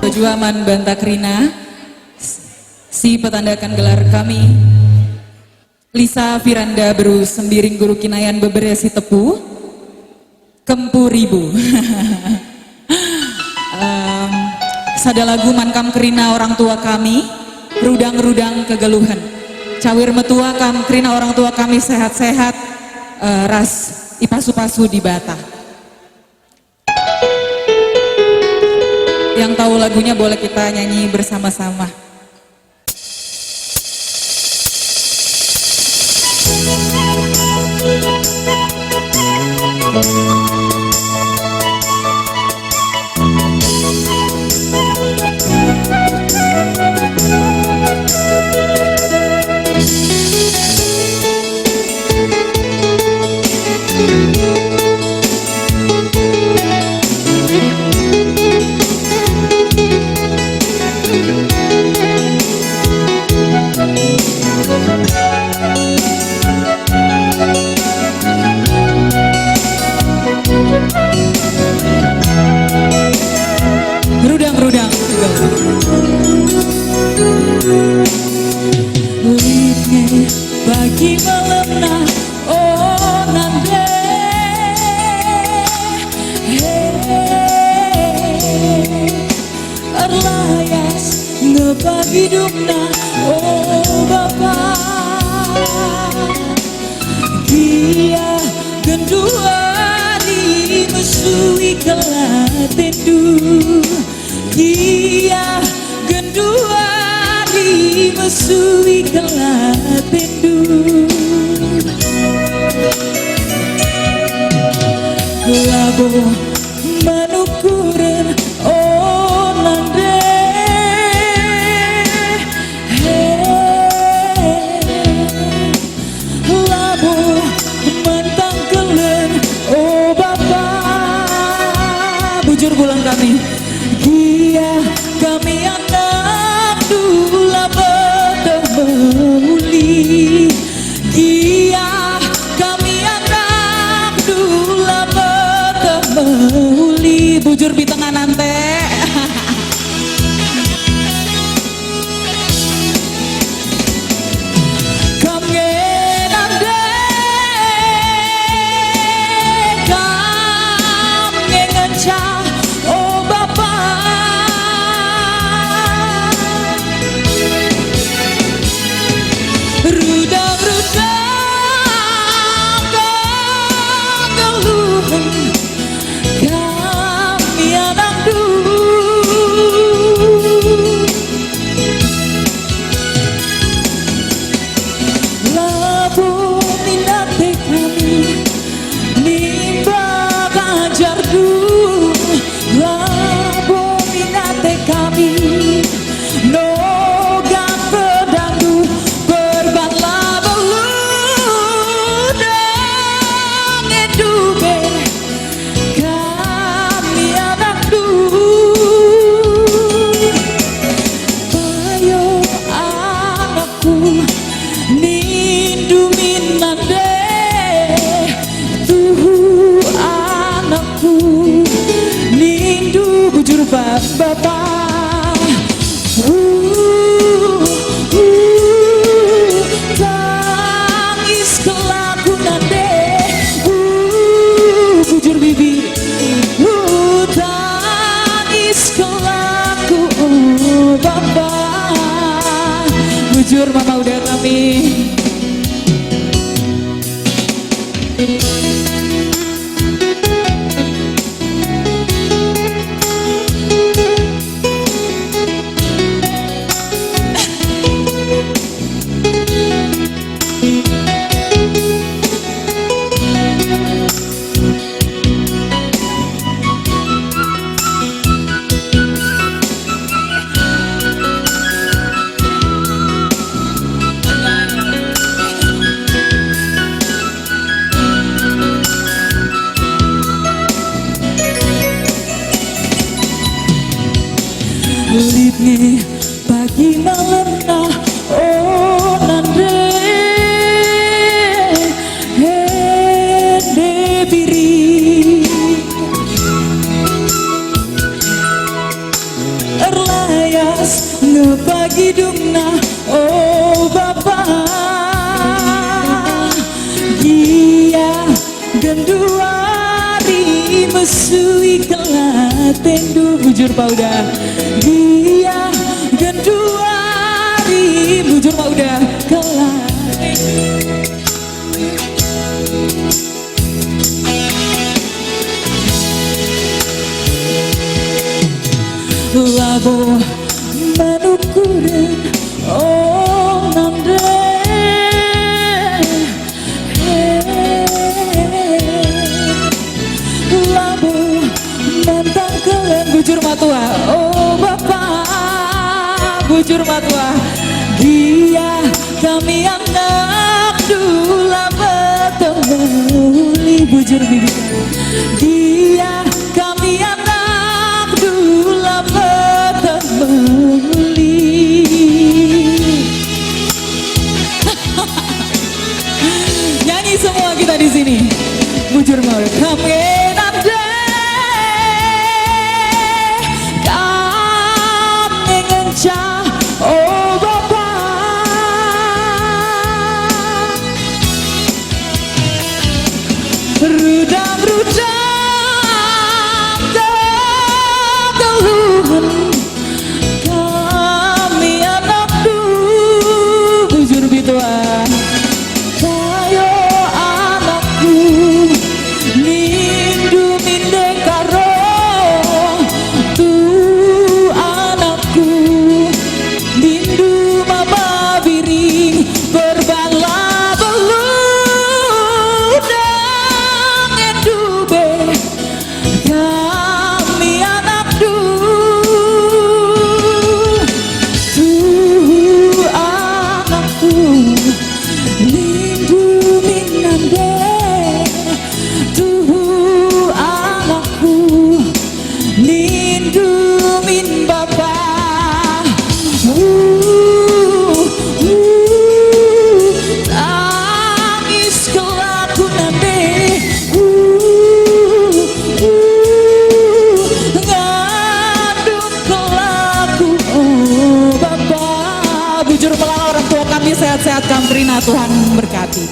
Baju aman Bantakrina, si petandakan gelar kami Lisa Firanda Beru Sembiring Guru Kinayan Beberesi Tepu Kempu Ribu. Sada lagu mankam kerina orang tua kami, rudang-rudang kegeluhan. Cawir metua kam kerina orang tua kami sehat-sehat, ras ipasu-pasu di bata. Yang tahu lagunya boleh kita nyanyi bersama-sama. Rudang-rudang Lipnya bagi melemah oh nande Erlayas ngebagi hidupna oh bapak Dia gendua di mesui kelatendu Dia gendua di mesui kelatendu Labo manukuran oh nande Labo mentang kelen oh bapak Bujur bulan kami Dia kami anak dula bertemuli Dia kami anak dula bertemuli Bujur di tengah nante Kami nande Kami ngencang oh Rudang-rudang kegeluhan kami anak Labu minate kami nimba kajar Labu minate kami nogang pedangdu berbatlah beludang edube kami anak Payo anakku nindu minande tuhu anakku nindu bujur bapak tangis kelaku nande bujur bibi tangis kelaku bapak bujur mama udah kami duari mesui kelatendu bujur pauda dia genduari bujur pauda kelatendu labo manukuran oh nande labo mantang kalian bujur matua oh bapak bujur matua dia kami anak dula betemuli bujur bibit dia kami anak dula betemuli nyanyi semua kita di sini bujur mau kami nande kami ngencah oh bapak rudang-rudang kegeluhan kami anak du bujur bituan kayo anakku nindu minde karo tu anakku nindu mama biring berbala beludang endube kami anak du tu anakku nindu minande tu anakku nindu min bapa tangis kelaku nande ngandung kelaku oh bapa bujur melang orang tua kami sehat-sehat Kamprina Tuhan berkati.